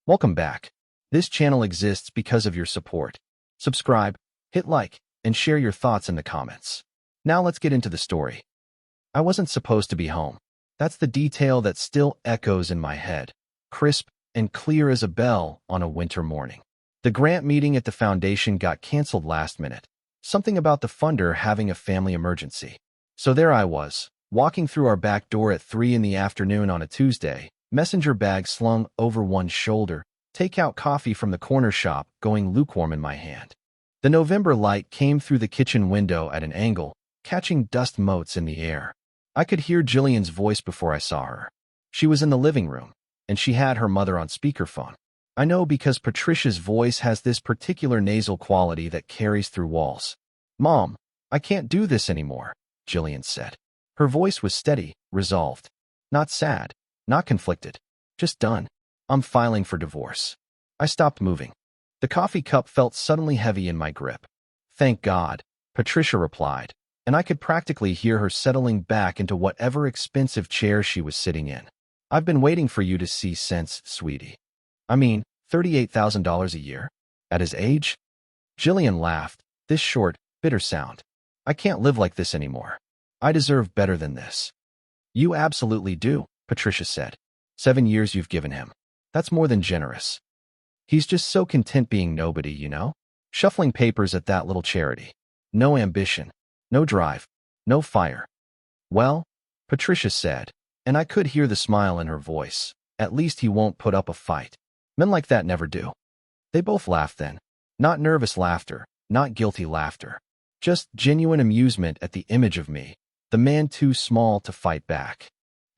Welcome back. This channel exists because of your support. Subscribe, hit like, and share your thoughts in the comments. Now let's get into the story. I wasn't supposed to be home. That's the detail that still echoes in my head, crisp and clear as a bell on a winter morning. The grant meeting at the foundation got canceled last minute. Something about the funder having a family emergency. So there I was, walking through our back door at 3 in the afternoon on a Tuesday, messenger bag slung over one shoulder, takeout coffee from the corner shop going lukewarm in my hand. The November light came through the kitchen window at an angle, catching dust motes in the air. I could hear Jillian's voice before I saw her. She was in the living room, and she had her mother on speakerphone. I know because Patricia's voice has this particular nasal quality that carries through walls. "Mom, I can't do this anymore," Jillian said. Her voice was steady, resolved. Not sad, not conflicted. Just done. "I'm filing for divorce." I stopped moving. The coffee cup felt suddenly heavy in my grip. "Thank God," Patricia replied, and I could practically hear her settling back into whatever expensive chair she was sitting in. "I've been waiting for you to see sense, sweetie." "I mean, $38,000 a year? At his age?" Jillian laughed, this short, bitter sound. "I can't live like this anymore. I deserve better than this." "You absolutely do," Patricia said. 7 years you've given him. That's more than generous. He's just so content being nobody, you know? Shuffling papers at that little charity. No ambition, no drive, no fire. "Well," Patricia said, and I could hear the smile in her voice, "at least he won't put up a fight. Men like that never do." They both laughed then. Not nervous laughter, not guilty laughter. Just genuine amusement at the image of me, the man too small to fight back.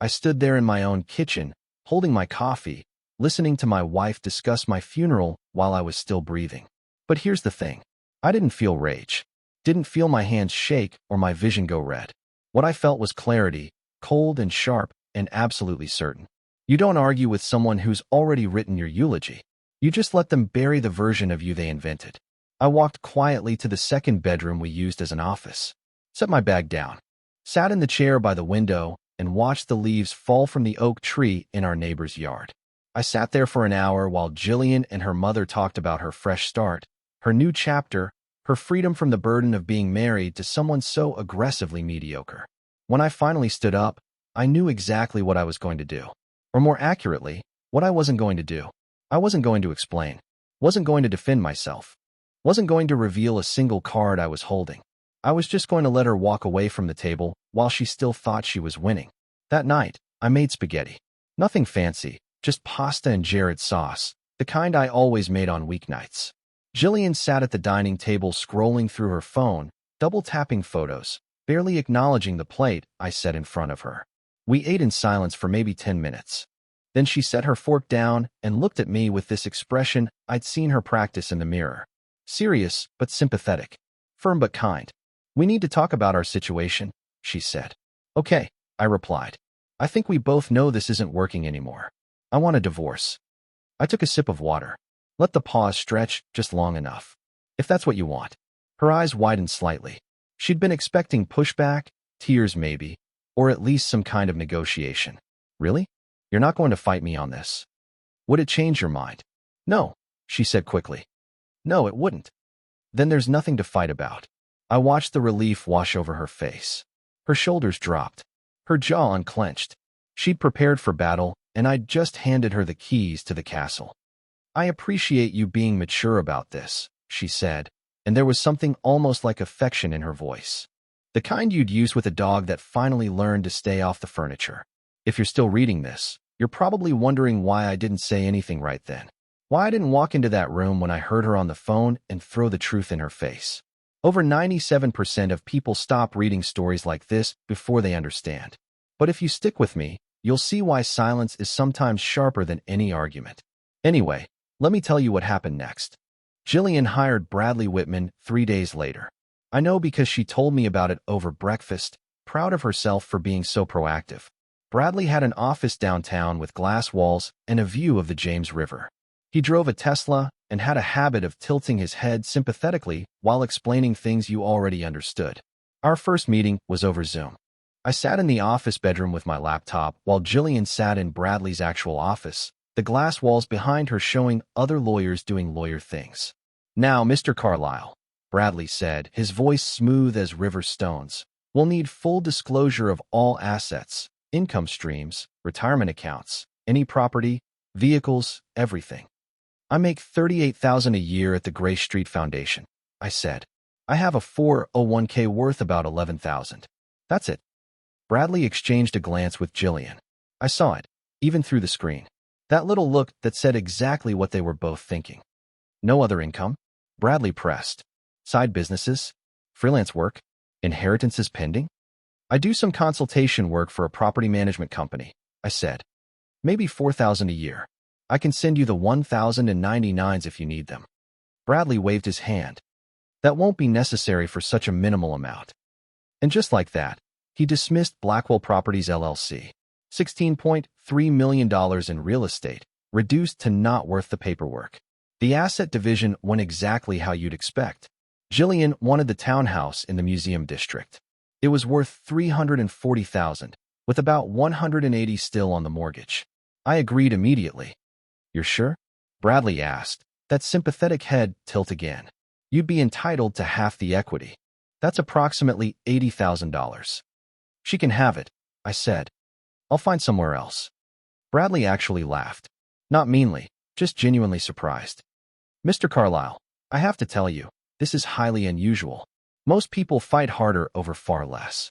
I stood there in my own kitchen, holding my coffee, listening to my wife discuss my funeral while I was still breathing. But here's the thing. I didn't feel rage. Didn't feel my hands shake or my vision go red. What I felt was clarity, cold and sharp and absolutely certain. You don't argue with someone who's already written your eulogy. You just let them bury the version of you they invented. I walked quietly to the second bedroom we used as an office. Set my bag down. Sat in the chair by the window and watched the leaves fall from the oak tree in our neighbor's yard. I sat there for an hour while Jillian and her mother talked about her fresh start, her new chapter, her freedom from the burden of being married to someone so aggressively mediocre. When I finally stood up, I knew exactly what I was going to do. Or more accurately, what I wasn't going to do. I wasn't going to explain. Wasn't going to defend myself. Wasn't going to reveal a single card I was holding. I was just going to let her walk away from the table while she still thought she was winning. That night, I made spaghetti. Nothing fancy, just pasta and Jared sauce, the kind I always made on weeknights. Jillian sat at the dining table scrolling through her phone, double-tapping photos, barely acknowledging the plate I set in front of her. We ate in silence for maybe 10 minutes. Then she set her fork down and looked at me with this expression I'd seen her practice in the mirror. Serious but sympathetic. Firm but kind. "We need to talk about our situation," she said. "Okay," I replied. "I think we both know this isn't working anymore. I want a divorce." I took a sip of water. Let the pause stretch just long enough. "If that's what you want." Her eyes widened slightly. She'd been expecting pushback, tears maybe, or at least some kind of negotiation. "Really? You're not going to fight me on this?" "Would it change your mind?" "No," she said quickly. "No, it wouldn't." "Then there's nothing to fight about." I watched the relief wash over her face. Her shoulders dropped. Her jaw unclenched. She'd prepared for battle, and I'd just handed her the keys to the castle. "I appreciate you being mature about this," she said, and there was something almost like affection in her voice. The kind you'd use with a dog that finally learned to stay off the furniture. If you're still reading this, you're probably wondering why I didn't say anything right then. Why I didn't walk into that room when I heard her on the phone and throw the truth in her face. Over 97% of people stop reading stories like this before they understand. But if you stick with me, you'll see why silence is sometimes sharper than any argument. Anyway, let me tell you what happened next. Jillian hired Bradley Whitman 3 days later. I know because she told me about it over breakfast, proud of herself for being so proactive. Bradley had an office downtown with glass walls and a view of the James River. He drove a Tesla and had a habit of tilting his head sympathetically while explaining things you already understood. Our first meeting was over Zoom. I sat in the office bedroom with my laptop while Jillian sat in Bradley's actual office, the glass walls behind her showing other lawyers doing lawyer things. "Now, Mr. Carlyle," Bradley said, his voice smooth as river stones, "we'll need full disclosure of all assets, income streams, retirement accounts, any property, vehicles, everything." "I make $38,000 a year at the Gray Street Foundation," I said. "I have a 401k worth about $11,000. That's it." Bradley exchanged a glance with Jillian. I saw it, even through the screen. That little look that said exactly what they were both thinking. "No other income?" Bradley pressed. "Side businesses? Freelance work? Inheritances pending?" "I do some consultation work for a property management company," I said. "Maybe $4,000 a year. I can send you the 1,099s if you need them." Bradley waved his hand. "That won't be necessary for such a minimal amount." And just like that, he dismissed Blackwell Properties LLC. $16.3 million in real estate, reduced to not worth the paperwork. The asset division went exactly how you'd expect. Jillian wanted the townhouse in the museum district. It was worth $340,000, with about $180 still on the mortgage. I agreed immediately. "You're sure?" Bradley asked, that sympathetic head tilt again. "You'd be entitled to half the equity. That's approximately $80,000. "She can have it," I said. "I'll find somewhere else." Bradley actually laughed. Not meanly, just genuinely surprised. "Mr. Carlyle, I have to tell you, this is highly unusual. Most people fight harder over far less.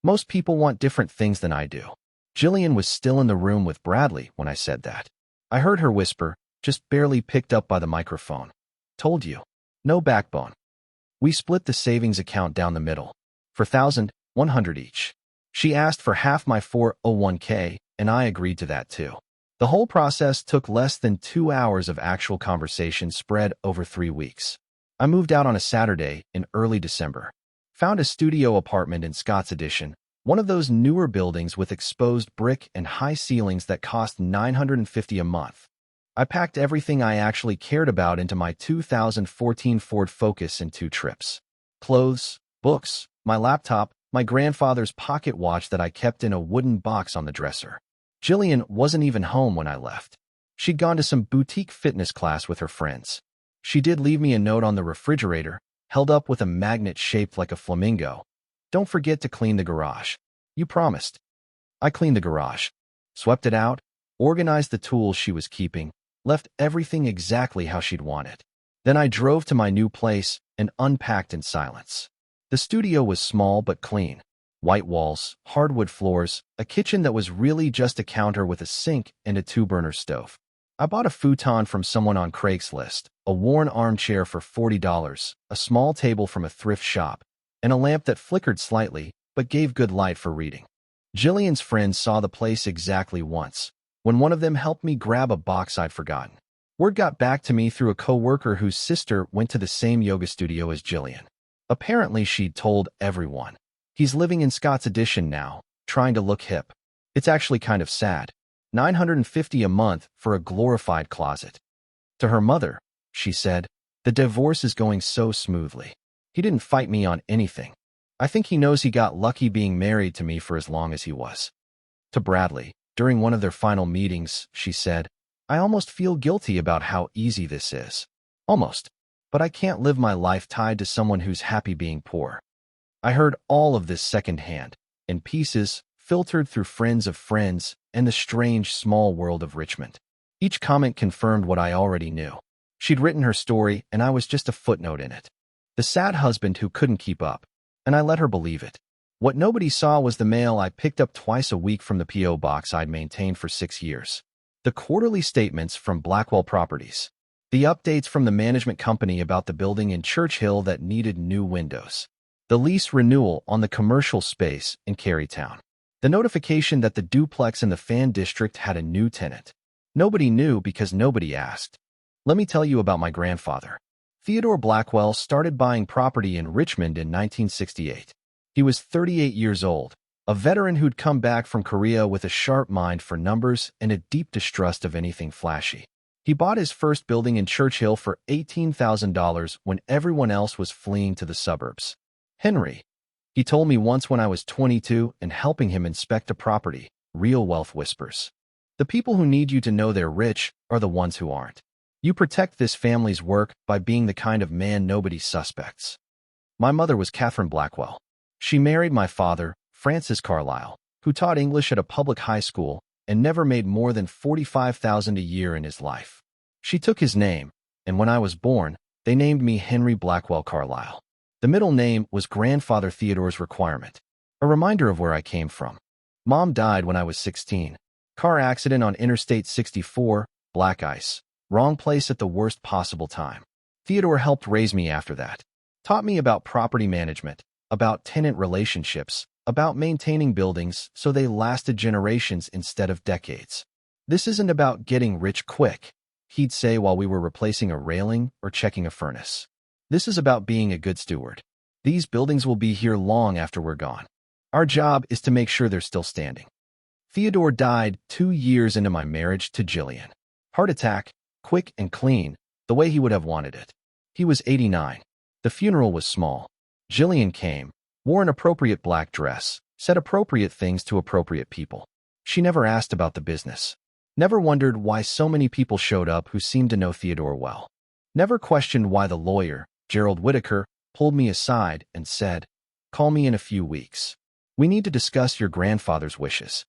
Most people want different things than I do." Jillian was still in the room with Bradley when I said that. I heard her whisper, just barely picked up by the microphone. "Told you. No backbone." We split the savings account down the middle, for $1,100 each. She asked for half my 401k, and I agreed to that too. The whole process took less than 2 hours of actual conversation spread over 3 weeks. I moved out on a Saturday in early December. Found a studio apartment in Scott's Addition, one of those newer buildings with exposed brick and high ceilings that cost $950 a month. I packed everything I actually cared about into my 2014 Ford Focus in 2 trips. Clothes, books, my laptop, my grandfather's pocket watch that I kept in a wooden box on the dresser. Jillian wasn't even home when I left. She'd gone to some boutique fitness class with her friends. She did leave me a note on the refrigerator, held up with a magnet shaped like a flamingo. "Don't forget to clean the garage. You promised." I cleaned the garage, swept it out, organized the tools she was keeping, left everything exactly how she'd want it. Then I drove to my new place and unpacked in silence. The studio was small but clean. White walls, hardwood floors, a kitchen that was really just a counter with a sink and a 2-burner stove. I bought a futon from someone on Craigslist, a worn armchair for $40, a small table from a thrift shop, and a lamp that flickered slightly but gave good light for reading. Jillian's friends saw the place exactly once, when one of them helped me grab a box I'd forgotten. Word got back to me through a co-worker whose sister went to the same yoga studio as Jillian. Apparently, she'd told everyone. "He's living in Scott's Addition now, trying to look hip. It's actually kind of sad. $950 a month for a glorified closet." To her mother, she said, "The divorce is going so smoothly. He didn't fight me on anything. I think he knows he got lucky being married to me for as long as he was." To Bradley, during one of their final meetings, she said, "I almost feel guilty about how easy this is. Almost. But I can't live my life tied to someone who's happy being poor." I heard all of this secondhand, in pieces, filtered through friends of friends and the strange small world of Richmond. Each comment confirmed what I already knew. She'd written her story, and I was just a footnote in it. The sad husband who couldn't keep up, and I let her believe it. What nobody saw was the mail I picked up twice a week from the P.O. box I'd maintained for 6 years. The quarterly statements from Blackwell Properties. The updates from the management company about the building in Church Hill that needed new windows. The lease renewal on the commercial space in Carytown. The notification that the duplex in the Fan District had a new tenant. Nobody knew because nobody asked. Let me tell you about my grandfather. Theodore Blackwell started buying property in Richmond in 1968. He was 38 years old, a veteran who'd come back from Korea with a sharp mind for numbers and a deep distrust of anything flashy. He bought his first building in Church Hill for $18,000 when everyone else was fleeing to the suburbs. Henry, he told me once when I was 22 and helping him inspect a property, Real Wealth Whispers. The people who need you to know they're rich are the ones who aren't. You protect this family's work by being the kind of man nobody suspects. My mother was Catherine Blackwell. She married my father, Francis Carlyle, who taught English at a public high school and never made more than $45,000 a year in his life. She took his name, and when I was born, they named me Henry Blackwell Carlyle. The middle name was grandfather Theodore's requirement, a reminder of where I came from. Mom died when I was 16. Car accident on Interstate 64, black ice. Wrong place at the worst possible time. Theodore helped raise me after that. Taught me about property management, about tenant relationships, about maintaining buildings so they lasted generations instead of decades. This isn't about getting rich quick, he'd say while we were replacing a railing or checking a furnace. This is about being a good steward. These buildings will be here long after we're gone. Our job is to make sure they're still standing. Theodore died 2 years into my marriage to Jillian. Heart attack, quick and clean, the way he would have wanted it. He was 89. The funeral was small. Jillian came, wore an appropriate black dress, said appropriate things to appropriate people. She never asked about the business. Never wondered why so many people showed up who seemed to know Theodore well. Never questioned why the lawyer, Gerald Whitaker, pulled me aside and said, "Call me in a few weeks. We need to discuss your grandfather's wishes."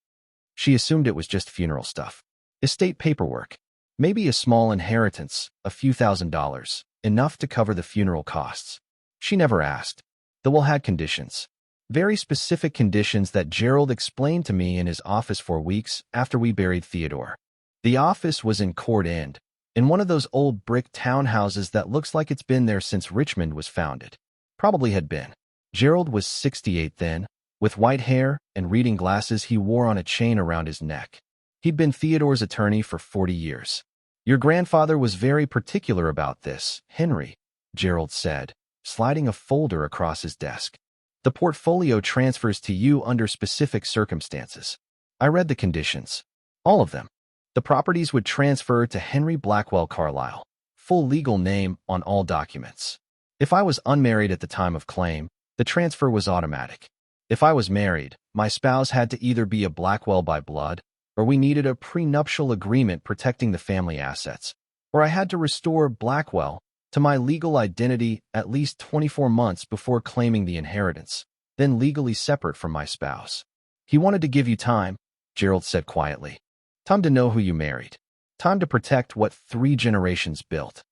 She assumed it was just funeral stuff. Estate paperwork. Maybe a small inheritance, a few $1,000s, enough to cover the funeral costs. She never asked. The will had conditions. Very specific conditions that Gerald explained to me in his office for weeks after we buried Theodore. The office was in Court End, in one of those old brick townhouses that looks like it's been there since Richmond was founded. Probably had been. Gerald was 68 then, with white hair and reading glasses he wore on a chain around his neck. He'd been Theodore's attorney for 40 years. "Your grandfather was very particular about this, Henry," Gerald said, sliding a folder across his desk. "The portfolio transfers to you under specific circumstances." I read the conditions. All of them. The properties would transfer to Henry Blackwell Carlyle, full legal name on all documents. If I was unmarried at the time of claim, the transfer was automatic. If I was married, my spouse had to either be a Blackwell by blood, or we needed a prenuptial agreement protecting the family assets, or I had to restore Blackwell to my legal identity at least 24 months before claiming the inheritance, then legally separate from my spouse. "He wanted to give you time," Gerald said quietly. "Time to know who you married. Time to protect what 3 generations built."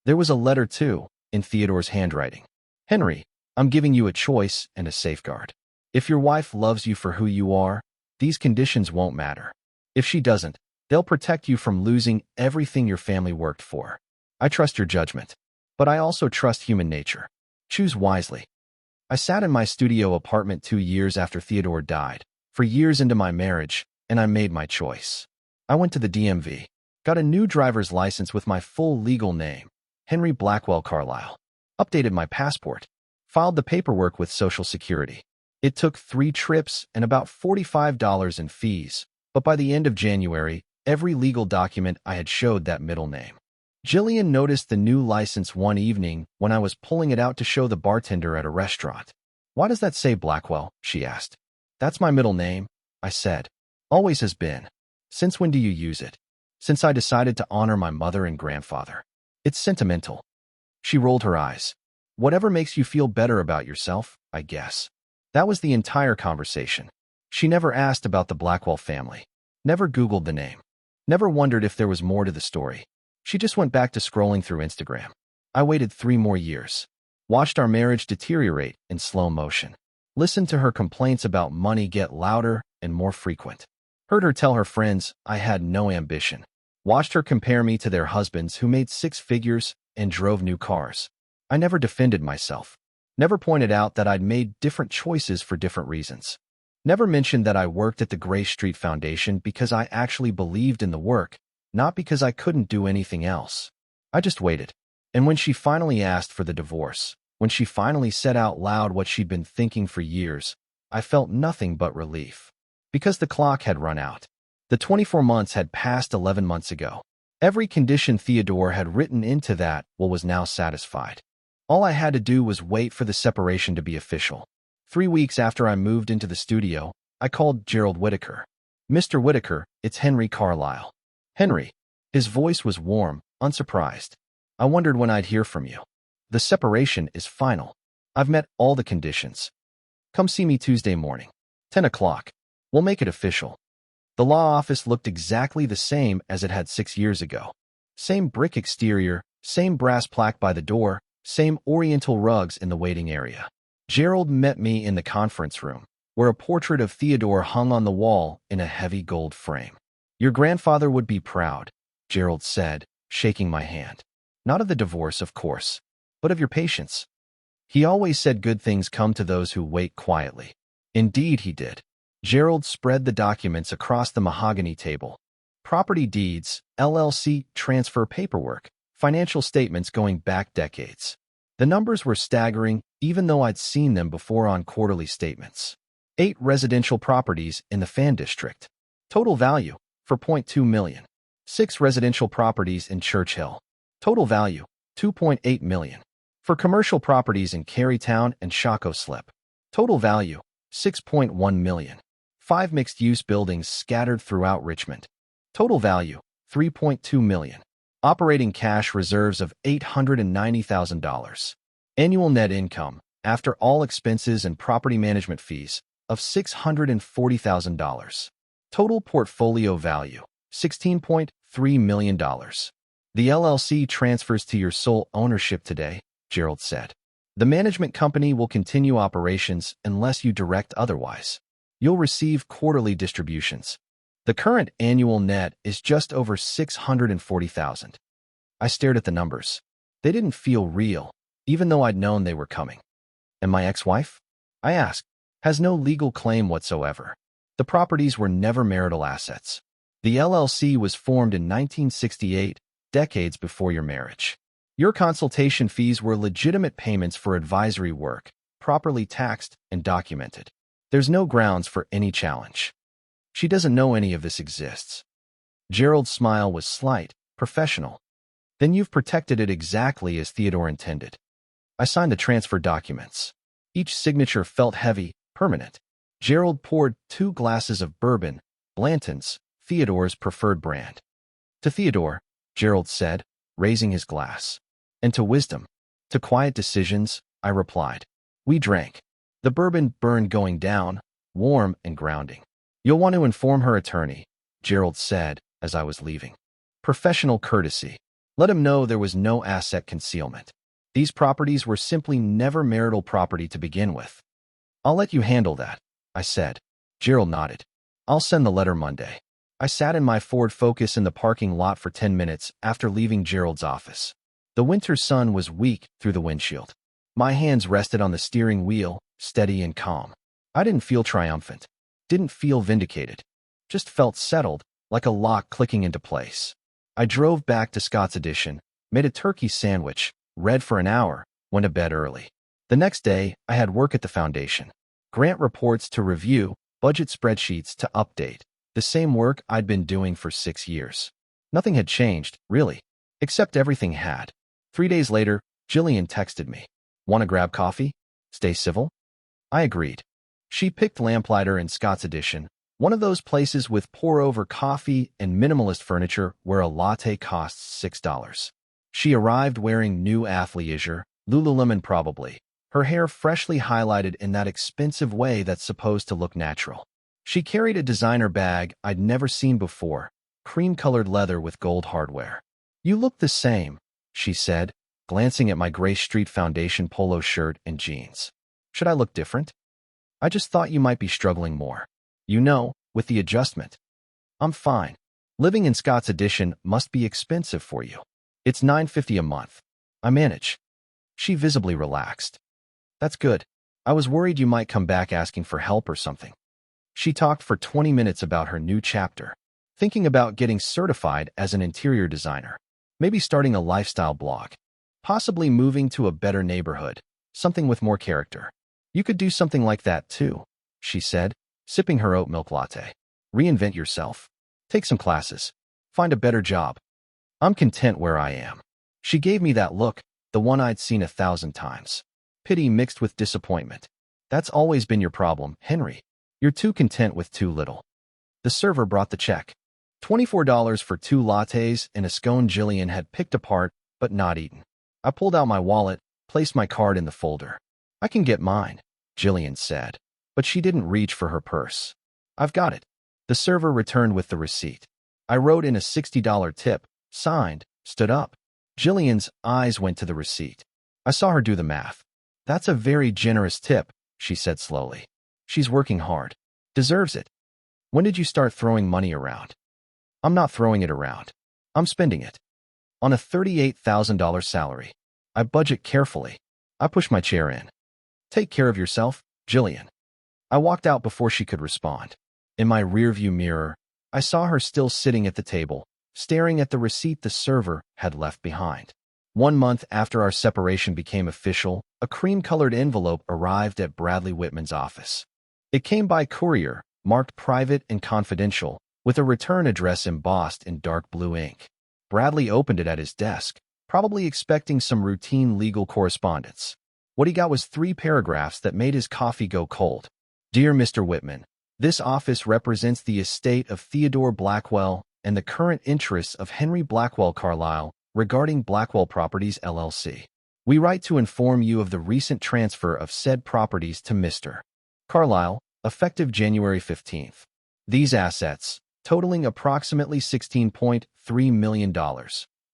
There was a letter, too, in Theodore's handwriting. "Henry, I'm giving you a choice and a safeguard. If your wife loves you for who you are, these conditions won't matter. If she doesn't, they'll protect you from losing everything your family worked for. I trust your judgment, but I also trust human nature. Choose wisely." I sat in my studio apartment 2 years after Theodore died, for years into my marriage, and I made my choice. I went to the DMV, got a new driver's license with my full legal name, Henry Blackwell Carlyle, updated my passport, filed the paperwork with Social Security. It took 3 trips and about $45 in fees, but by the end of January, every legal document I had showed that middle name. Jillian noticed the new license one evening when I was pulling it out to show the bartender at a restaurant. "Why does that say Blackwell?" she asked. "That's my middle name," I said. "Always has been." "Since when do you use it?" "Since I decided to honor my mother and grandfather. It's sentimental." She rolled her eyes. "Whatever makes you feel better about yourself, I guess." That was the entire conversation. She never asked about the Blackwell family, never Googled the name, never wondered if there was more to the story. She just went back to scrolling through Instagram. I waited 3 more years, watched our marriage deteriorate in slow motion, listened to her complaints about money get louder and more frequent, heard her tell her friends I had no ambition, watched her compare me to their husbands who made 6 figures and drove new cars. I never defended myself, never pointed out that I'd made different choices for different reasons. Never mentioned that I worked at the Gray Street Foundation because I actually believed in the work, not because I couldn't do anything else. I just waited. And when she finally asked for the divorce, when she finally said out loud what she'd been thinking for years, I felt nothing but relief. Because the clock had run out. The 24 months had passed 11 months ago. Every condition Theodore had written into that will was now satisfied. All I had to do was wait for the separation to be official. 3 weeks after I moved into the studio, I called Gerald Whitaker. Mr. Whitaker, it's Henry Carlyle. Henry. His voice was warm, unsurprised. I wondered when I'd hear from you. The separation is final. I've met all the conditions. Come see me Tuesday morning. 10 o'clock. We'll make it official. The law office looked exactly the same as it had 6 years ago. Same brick exterior, same brass plaque by the door, same oriental rugs in the waiting area. Gerald met me in the conference room, where a portrait of Theodore hung on the wall in a heavy gold frame. Your grandfather would be proud, Gerald said, shaking my hand. Not of the divorce, of course, but of your patience. He always said good things come to those who wait quietly. Indeed, he did. Gerald spread the documents across the mahogany table. Property deeds, LLC transfer paperwork, financial statements going back decades. The numbers were staggering, even though I'd seen them before on quarterly statements. 8 residential properties in the Fan District. Total value, $4.2 million. 6 residential properties in Churchill. Total value, $2.8 million. For commercial properties in Carytown and Shockoe Slip. Total value, $6.1 million. 5 mixed-use buildings scattered throughout Richmond. Total value, $3.2 million. Operating cash reserves of $890,000. Annual net income, after all expenses and property management fees, of $640,000. Total portfolio value, $16.3 million. The LLC transfers to your sole ownership today, Gerald said. The management company will continue operations unless you direct otherwise. You'll receive quarterly distributions. The current annual net is just over $640,000. I stared at the numbers. They didn't feel real, even though I'd known they were coming. And my ex-wife? I asked, has no legal claim whatsoever. The properties were never marital assets. The LLC was formed in 1968, decades before your marriage. Your consultation fees were legitimate payments for advisory work, properly taxed and documented. There's no grounds for any challenge. She doesn't know any of this exists. Gerald's smile was slight, professional. Then you've protected it exactly as Theodore intended. I signed the transfer documents. Each signature felt heavy, permanent. Gerald poured 2 glasses of bourbon, Blanton's, Theodore's preferred brand. To Theodore, Gerald said, raising his glass. And to wisdom. To quiet decisions, I replied. We drank. The bourbon burned going down, warm and grounding. You'll want to inform her attorney, Gerald said as I was leaving. Professional courtesy. Let him know there was no asset concealment. These properties were simply never marital property to begin with. I'll let you handle that, I said. Gerald nodded. I'll send the letter Monday. I sat in my Ford Focus in the parking lot for 10 minutes after leaving Gerald's office. The winter sun was weak through the windshield. My hands rested on the steering wheel, steady and calm. I didn't feel triumphant. Didn't feel vindicated. Just felt settled, like a lock clicking into place. I drove back to Scott's Addition, made a turkey sandwich, read for an hour, went to bed early. The next day, I had work at the foundation. Grant reports to review, budget spreadsheets to update. The same work I'd been doing for 6 years. Nothing had changed, really, except everything had. 3 days later, Jillian texted me. Want to grab coffee? Stay civil? I agreed. She picked Lamplighter in Scott's Addition, one of those places with pour-over coffee and minimalist furniture where a latte costs $6. She arrived wearing new athleisure, Lululemon probably, her hair freshly highlighted in that expensive way that's supposed to look natural. She carried a designer bag I'd never seen before, cream-colored leather with gold hardware. You look the same, she said, glancing at my Gray Street Foundation polo shirt and jeans. Should I look different? I just thought you might be struggling more. You know, with the adjustment. I'm fine. Living in Scott's Addition must be expensive for you. It's $9.50 a month. I manage. She visibly relaxed. That's good. I was worried you might come back asking for help or something. She talked for 20 minutes about her new chapter, thinking about getting certified as an interior designer, maybe starting a lifestyle blog, possibly moving to a better neighborhood, something with more character. You could do something like that too, she said, sipping her oat milk latte. Reinvent yourself. Take some classes. Find a better job. I'm content where I am. She gave me that look, the one I'd seen 1,000 times. Pity mixed with disappointment. That's always been your problem, Henry. You're too content with too little. The server brought the check. $24 for 2 lattes and a scone Jillian had picked apart but not eaten. I pulled out my wallet, placed my card in the folder. "I can get mine," Jillian said, but she didn't reach for her purse. "I've got it." The server returned with the receipt. I wrote in a $60 tip, signed, stood up. Jillian's eyes went to the receipt. I saw her do the math. "That's a very generous tip," she said slowly. "She's working hard. Deserves it." "When did you start throwing money around?" "I'm not throwing it around. I'm spending it. On a $38,000 salary. I budget carefully." I pushed my chair in. "Take care of yourself, Jillian." I walked out before she could respond. In my rearview mirror, I saw her still sitting at the table, staring at the receipt the server had left behind. 1 month after our separation became official, a cream-colored envelope arrived at Bradley Whitman's office. It came by courier, marked private and confidential, with a return address embossed in dark blue ink. Bradley opened it at his desk, probably expecting some routine legal correspondence. What he got was 3 paragraphs that made his coffee go cold. "Dear Mr. Whitman, this office represents the estate of Theodore Blackwell and the current interests of Henry Blackwell Carlyle regarding Blackwell Properties LLC. We write to inform you of the recent transfer of said properties to Mr. Carlyle, effective January 15th. These assets, totaling approximately $16.3 million,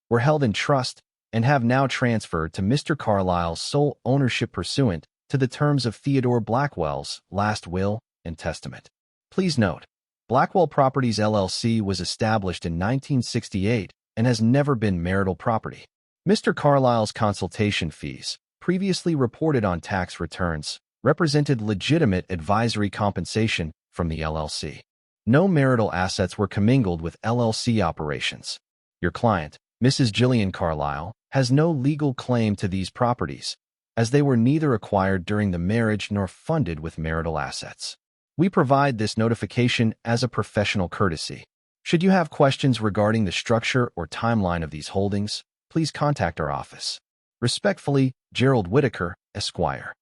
were held in trust and have now transferred to Mr. Carlyle's sole ownership pursuant to the terms of Theodore Blackwell's last will and testament. Please note, Blackwell Properties LLC was established in 1968 and has never been marital property. Mr. Carlyle's consultation fees, previously reported on tax returns, represented legitimate advisory compensation from the LLC. No marital assets were commingled with LLC operations. Your client, Mrs. Jillian Carlyle, has no legal claim to these properties, as they were neither acquired during the marriage nor funded with marital assets. We provide this notification as a professional courtesy. Should you have questions regarding the structure or timeline of these holdings, please contact our office. Respectfully, Gerald Whitaker, Esquire.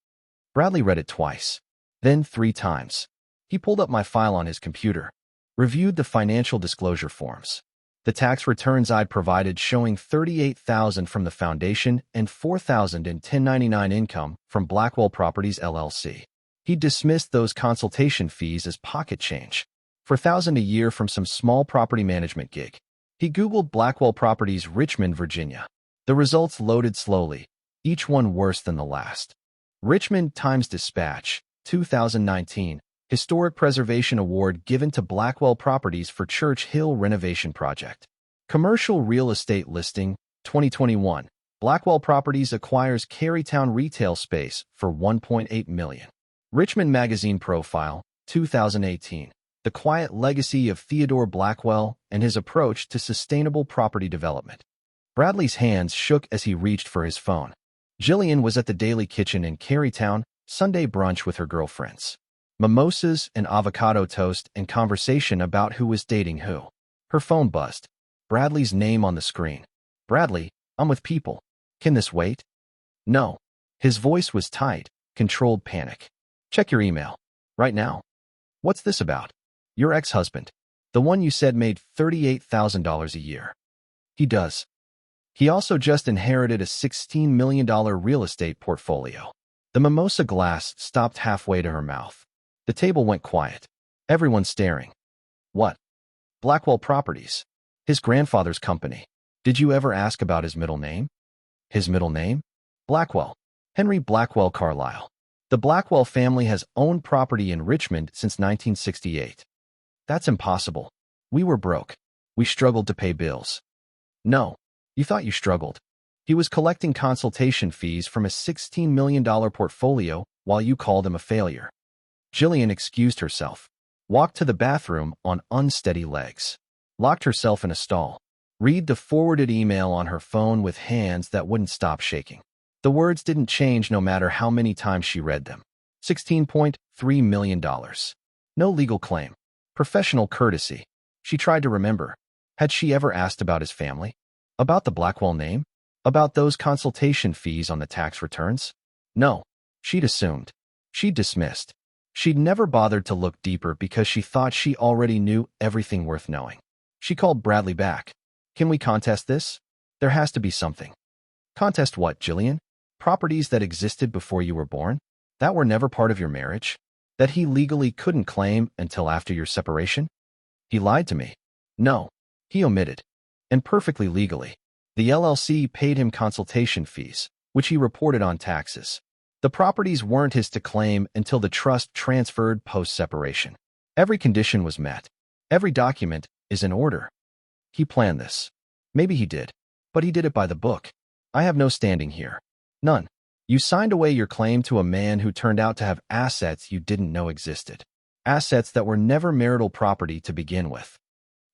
Bradley read it twice, then 3 times. He pulled up my file on his computer, reviewed the financial disclosure forms. The tax returns I'd provided showing $38,000 from the foundation and $4,000 in 1099 income from Blackwell Properties LLC. He dismissed those consultation fees as pocket change, $4,000 a year from some small property management gig. He Googled Blackwell Properties Richmond, Virginia. The results loaded slowly, each one worse than the last. Richmond Times-Dispatch, 2019, Historic Preservation Award given to Blackwell Properties for Church Hill Renovation Project. Commercial Real Estate Listing, 2021. Blackwell Properties acquires Carytown retail space for $1.8 million. Richmond Magazine Profile, 2018. The Quiet Legacy of Theodore Blackwell and His Approach to Sustainable Property Development. Bradley's hands shook as he reached for his phone. Jillian was at the Daily Kitchen in Carytown, Sunday brunch with her girlfriends. Mimosas and avocado toast and conversation about who was dating who. Her phone buzzed. Bradley's name on the screen. "Bradley, I'm with people. Can this wait?" "No." His voice was tight, controlled panic. "Check your email. Right now." "What's this about?" "Your ex-husband. The one you said made $38,000 a year." "He does. He also just inherited a $16 million real estate portfolio." The mimosa glass stopped halfway to her mouth. The table went quiet. Everyone staring. "What?" "Blackwell Properties. His grandfather's company. Did you ever ask about his middle name?" "His middle name?" "Blackwell. Henry Blackwell Carlyle. The Blackwell family has owned property in Richmond since 1968. "That's impossible. We were broke. We struggled to pay bills." "No. You thought you struggled. He was collecting consultation fees from a $16 million portfolio while you called him a failure." Jillian excused herself, walked to the bathroom on unsteady legs, locked herself in a stall, read the forwarded email on her phone with hands that wouldn't stop shaking. The words didn't change no matter how many times she read them. $16.3 million. No legal claim. Professional courtesy. She tried to remember. Had she ever asked about his family? About the Blackwell name? About those consultation fees on the tax returns? No. She'd assumed. She'd dismissed. She'd never bothered to look deeper because she thought she already knew everything worth knowing. She called Bradley back. Can we contest this? There has to be something. Contest what, Jillian? Properties that existed before you were born? That were never part of your marriage? That he legally couldn't claim until after your separation? He lied to me. No, he omitted. And perfectly legally. The LLC paid him consultation fees, which he reported on taxes. The properties weren't his to claim until the trust transferred post-separation. Every condition was met. Every document is in order. He planned this. Maybe he did, but he did it by the book. I have no standing here. None. You signed away your claim to a man who turned out to have assets you didn't know existed. Assets that were never marital property to begin with.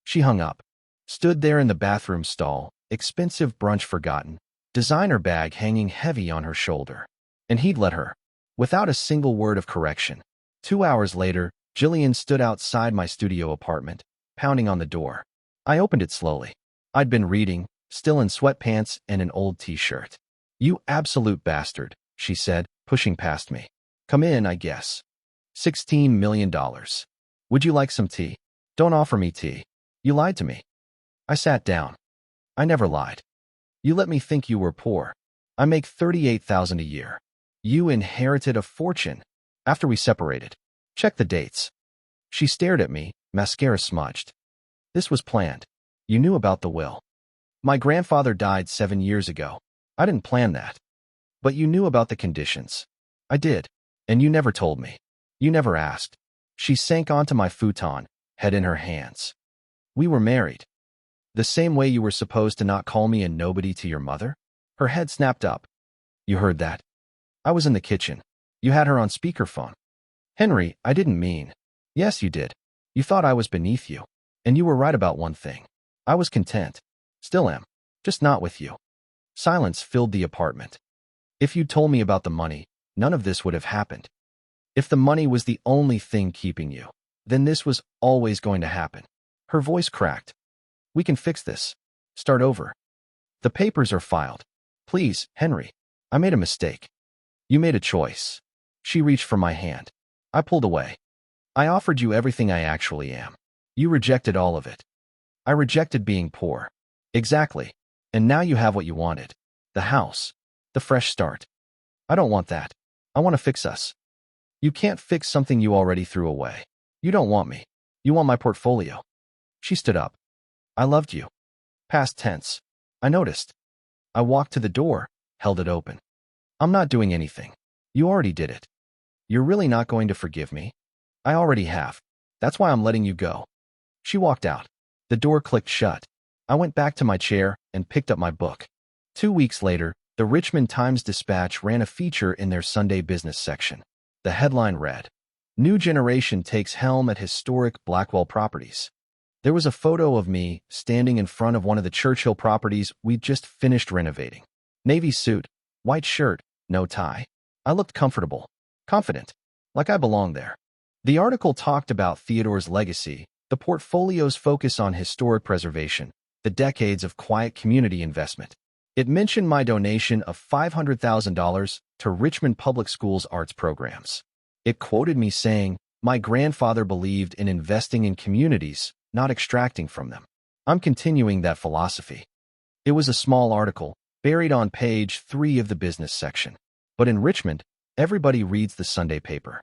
She hung up. Stood there in the bathroom stall, expensive brunch forgotten, designer bag hanging heavy on her shoulder. And he'd let her. Without a single word of correction. 2 hours later, Jillian stood outside my studio apartment, pounding on the door. I opened it slowly. I'd been reading, still in sweatpants and an old t-shirt. You absolute bastard, she said, pushing past me. Come in, I guess. $16 million. Would you like some tea? Don't offer me tea. You lied to me. I sat down. I never lied. You let me think you were poor. I make $38,000 a year. You inherited a fortune after we separated. Check the dates. She stared at me, mascara smudged. This was planned. You knew about the will. My grandfather died 7 years ago. I didn't plan that. But you knew about the conditions. I did. And you never told me. You never asked. She sank onto my futon, head in her hands. We were married. The same way you were supposed to not call me a nobody to your mother? Her head snapped up. You heard that? I was in the kitchen. You had her on speakerphone. Henry, I didn't mean. Yes, you did. You thought I was beneath you. And you were right about one thing. I was content. Still am. Just not with you. Silence filled the apartment. If you'd told me about the money, none of this would have happened. If the money was the only thing keeping you, then this was always going to happen. Her voice cracked. We can fix this. Start over. The papers are filed. Please, Henry. I made a mistake. You made a choice. She reached for my hand. I pulled away. I offered you everything I actually am. You rejected all of it. I rejected being poor. Exactly. And now you have what you wanted. The house. The fresh start. I don't want that. I want to fix us. You can't fix something you already threw away. You don't want me. You want my portfolio. She stood up. I loved you. Past tense. I noticed. I walked to the door, held it open. I'm not doing anything. You already did it. You're really not going to forgive me? I already have. That's why I'm letting you go. She walked out. The door clicked shut. I went back to my chair and picked up my book. 2 weeks later, the Richmond Times-Dispatch ran a feature in their Sunday business section. The headline read, New Generation Takes Helm at Historic Blackwell Properties. There was a photo of me standing in front of one of the Churchill properties we'd just finished renovating. Navy suit, white shirt, no tie. I looked comfortable, confident, like I belonged there. The article talked about Theodore's legacy, the portfolio's focus on historic preservation, the decades of quiet community investment. It mentioned my donation of $500,000 to Richmond Public Schools arts programs. It quoted me saying, my grandfather believed in investing in communities, not extracting from them. I'm continuing that philosophy. It was a small article, buried on page 3 of the business section. But in Richmond, everybody reads the Sunday paper.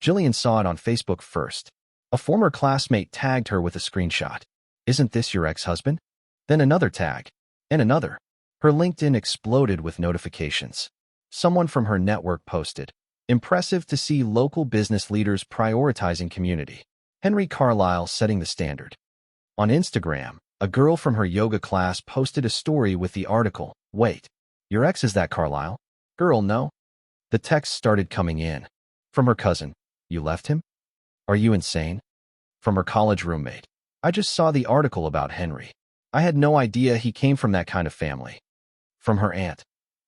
Jillian saw it on Facebook first. A former classmate tagged her with a screenshot. Isn't this your ex-husband? Then another tag. And another. Her LinkedIn exploded with notifications. Someone from her network posted, impressive to see local business leaders prioritizing community. Henry Carlisle setting the standard. On Instagram, a girl from her yoga class posted a story with the article, Wait, your ex is that Carlisle? Girl, no? The texts started coming in. From her cousin, you left him? Are you insane? From her college roommate, I just saw the article about Henry. I had no idea he came from that kind of family. From her aunt,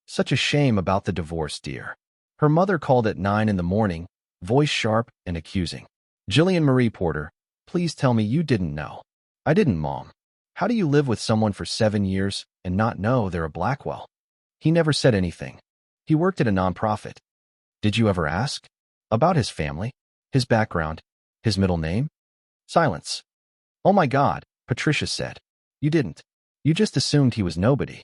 such a shame about the divorce, dear. Her mother called at 9 in the morning, voice sharp and accusing. Jillian Marie Porter, please tell me you didn't know. I didn't, Mom. How do you live with someone for 7 years and not know they're a Blackwell? He never said anything. He worked at a nonprofit. Did you ever ask? About his family? His background? His middle name? Silence. Oh my God, Patricia said. You didn't. You just assumed he was nobody.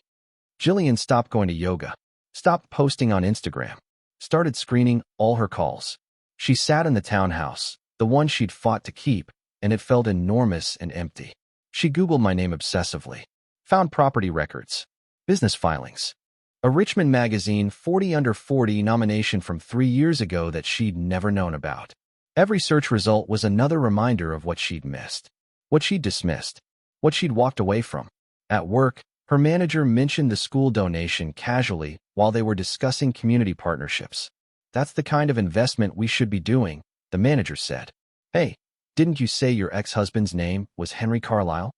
Jillian stopped going to yoga, stopped posting on Instagram, started screening all her calls. She sat in the townhouse, the one she'd fought to keep, and it felt enormous and empty. She Googled my name obsessively, found property records, business filings, a Richmond Magazine 40 Under 40 nomination from 3 years ago that she'd never known about. Every search result was another reminder of what she'd missed, what she'd dismissed, what she'd walked away from. At work, her manager mentioned the school donation casually while they were discussing community partnerships. That's the kind of investment we should be doing, the manager said. Hey, didn't you say your ex-husband's name was Henry Carlisle?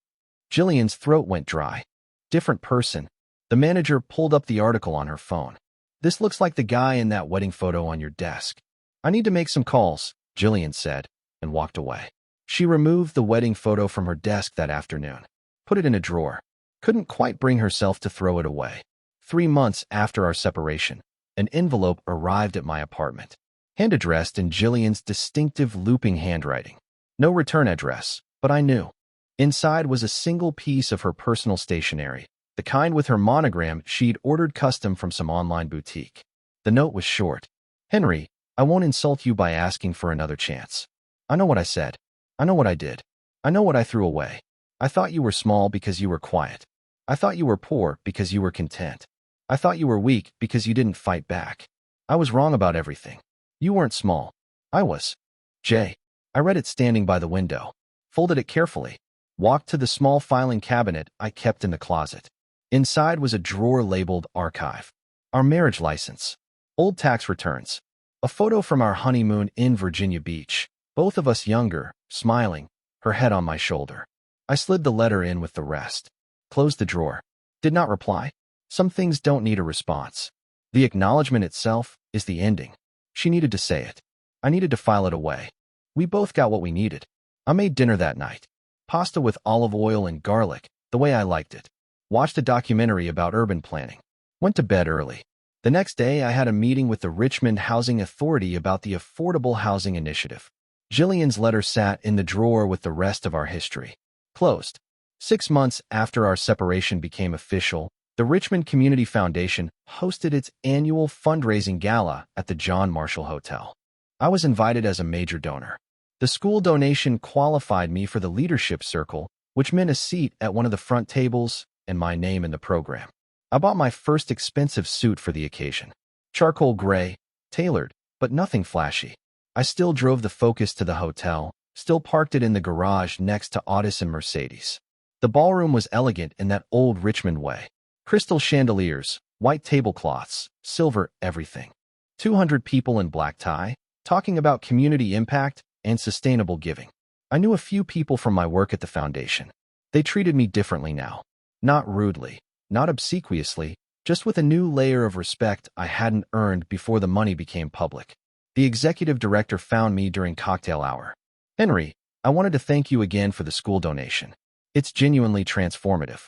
Jillian's throat went dry. Different person. The manager pulled up the article on her phone. This looks like the guy in that wedding photo on your desk. I need to make some calls, Jillian said, and walked away. She removed the wedding photo from her desk that afternoon, put it in a drawer. Couldn't quite bring herself to throw it away. 3 months after our separation, an envelope arrived at my apartment, hand-addressed in Jillian's distinctive looping handwriting. No return address, but I knew. Inside was a single piece of her personal stationery, the kind with her monogram she'd ordered custom from some online boutique. The note was short. Henry, I won't insult you by asking for another chance. I know what I said. I know what I did. I know what I threw away. I thought you were small because you were quiet. I thought you were poor because you were content. I thought you were weak because you didn't fight back. I was wrong about everything. You weren't small. I was. J. I read it standing by the window, folded it carefully, walked to the small filing cabinet I kept in the closet. Inside was a drawer labeled Archive, our marriage license, old tax returns, a photo from our honeymoon in Virginia Beach, both of us younger, smiling, her head on my shoulder. I slid the letter in with the rest, closed the drawer, did not reply. Some things don't need a response. The acknowledgement itself is the ending. She needed to say it. I needed to file it away. We both got what we needed. I made dinner that night. Pasta with olive oil and garlic, the way I liked it. Watched a documentary about urban planning. Went to bed early. The next day, I had a meeting with the Richmond Housing Authority about the Affordable Housing Initiative. Jillian's letter sat in the drawer with the rest of our history. Closed. 6 months after our separation became official, the Richmond Community Foundation hosted its annual fundraising gala at the John Marshall Hotel. I was invited as a major donor. The school donation qualified me for the leadership circle, which meant a seat at one of the front tables and my name in the program. I bought my first expensive suit for the occasion. Charcoal gray, tailored, but nothing flashy. I still drove the Focus to the hotel, still parked it in the garage next to Otis and Mercedes. The ballroom was elegant in that old Richmond way. Crystal chandeliers, white tablecloths, silver everything. 200 people in black tie, talking about community impact and sustainable giving. I knew a few people from my work at the foundation. They treated me differently now. Not rudely, not obsequiously, just with a new layer of respect I hadn't earned before the money became public. The executive director found me during cocktail hour. Henry, I wanted to thank you again for the school donation. It's genuinely transformative.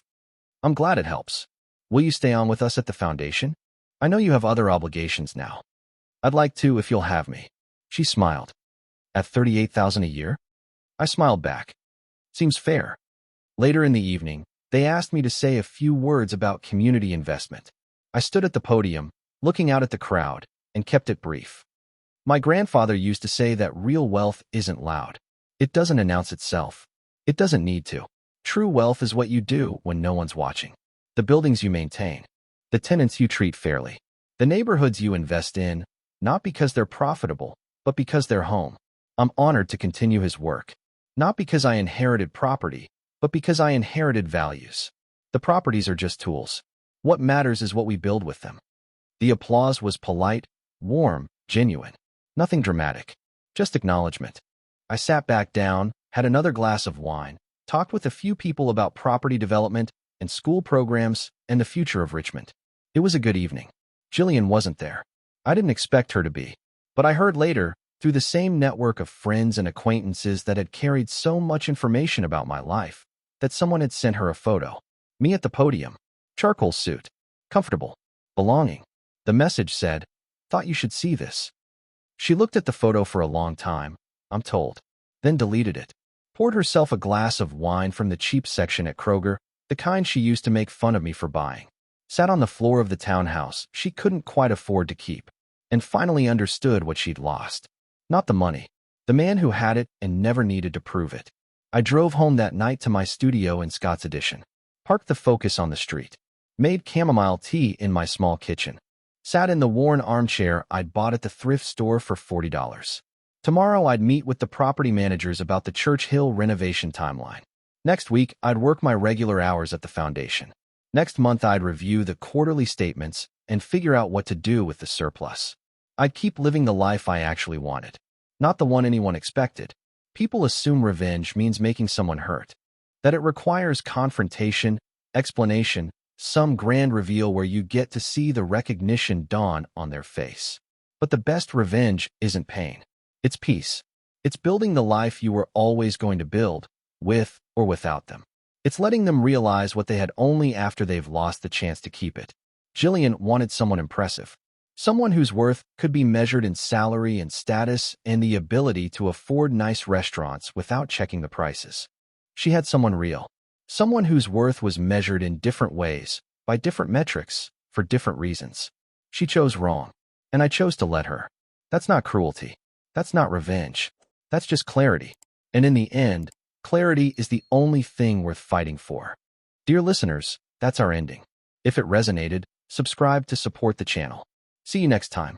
I'm glad it helps. Will you stay on with us at the foundation? I know you have other obligations now. I'd like to if you'll have me. She smiled. At $38,000 a year? I smiled back. Seems fair. Later in the evening, they asked me to say a few words about community investment. I stood at the podium, looking out at the crowd, and kept it brief. My grandfather used to say that real wealth isn't loud. It doesn't announce itself. It doesn't need to. True wealth is what you do when no one's watching. The buildings you maintain. The tenants you treat fairly. The neighborhoods you invest in, not because they're profitable, but because they're home. I'm honored to continue his work. Not because I inherited property, but because I inherited values. The properties are just tools. What matters is what we build with them. The applause was polite, warm, genuine. Nothing dramatic. Just acknowledgement. I sat back down, had another glass of wine, talked with a few people about property development and school programs and the future of Richmond. It was a good evening. Jillian wasn't there. I didn't expect her to be. But I heard later, through the same network of friends and acquaintances that had carried so much information about my life, that someone had sent her a photo. Me at the podium. Charcoal suit. Comfortable. Belonging. The message said, "Thought you should see this." She looked at the photo for a long time, I'm told. Then deleted it. Poured herself a glass of wine from the cheap section at Kroger, the kind she used to make fun of me for buying. Sat on the floor of the townhouse she couldn't quite afford to keep, and finally understood what she'd lost. Not the money. The man who had it and never needed to prove it. I drove home that night to my studio in Scott's Addition. Parked the Focus on the street. Made chamomile tea in my small kitchen. Sat in the worn armchair I'd bought at the thrift store for $40. Tomorrow I'd meet with the property managers about the Church Hill renovation timeline. Next week, I'd work my regular hours at the foundation. Next month, I'd review the quarterly statements and figure out what to do with the surplus. I'd keep living the life I actually wanted, not the one anyone expected. People assume revenge means making someone hurt, that it requires confrontation, explanation, some grand reveal where you get to see the recognition dawn on their face. But the best revenge isn't pain. It's peace. It's building the life you were always going to build, with or without them. It's letting them realize what they had only after they've lost the chance to keep it. Jillian wanted someone impressive. Someone whose worth could be measured in salary and status and the ability to afford nice restaurants without checking the prices. She had someone real. Someone whose worth was measured in different ways, by different metrics, for different reasons. She chose wrong, and I chose to let her. That's not cruelty. That's not revenge. That's just clarity. And in the end, clarity is the only thing worth fighting for. Dear listeners, that's our ending. If it resonated, subscribe to support the channel. See you next time.